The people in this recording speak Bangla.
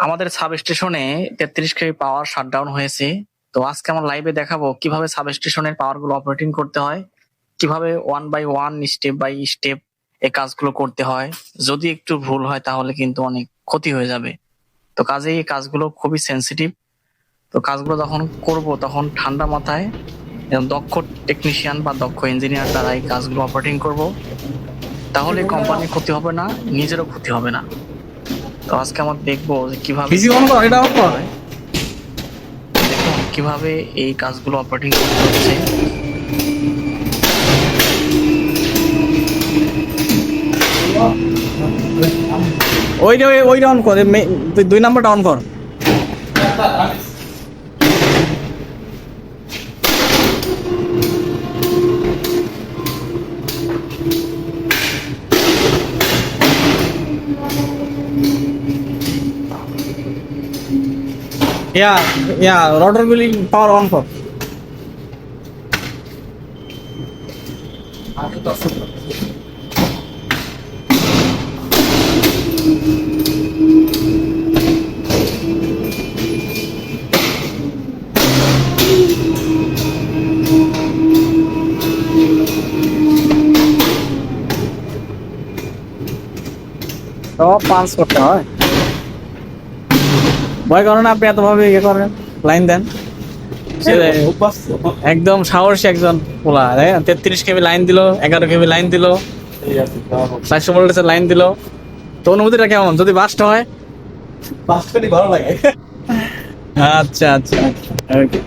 আমাদের সাব স্টেশনে 33 কেভি পাওয়ার শাটডাউন হয়েছে। তো আজকে আমরা লাইভে দেখাবো কিভাবে সাব স্টেশনের পাওয়ার গুলো অপারেটিং করতে হয়, কিভাবে one by one step by step এই কাজগুলো করতে হয়। যদি একটু ভুল হয় তাহলে কিন্তু অনেক ক্ষতি হয়ে যাবে। তো কাজেই এই কাজগুলো খুবই সেন্সিটিভ। তো কাজগুলো যখন করব তখন ঠান্ডা মাথায় এবং দক্ষ টেকনিশিয়ান বা দক্ষ ইঞ্জিনিয়ার দ্বারা এই কাজগুলো অপারেটিং করব। তাহলে কোম্পানির ক্ষতি হবে না, নিজেরও ক্ষতি হবে না। তো আজকে আমরা দেখবো যে কিভাবে পিসি অন কর, এটা অন কর। দেখুন কিভাবে এই কাজগুলো অপারেটিং করতে হচ্ছে। ওইটা অন কর, দুই নাম্বারটা অন কর। ইয়া রটার গুলি পাওয়ার অন কর। সব পাঞ্চ করতে হয়, ভয় করেন আপনি এতভাবে ইয়ে করেন, লাইন দেন। একদম সাহসী একজন পোলা, 33 কেবি লাইন দিল, 11 কেবি লাইন দিল, 400 ভোল্টেজের লাইন দিল। তো অনুভূতিটা কেমন যদি বাস্ট হয়? ভালো লাগে। আচ্ছা আচ্ছা, ওকে।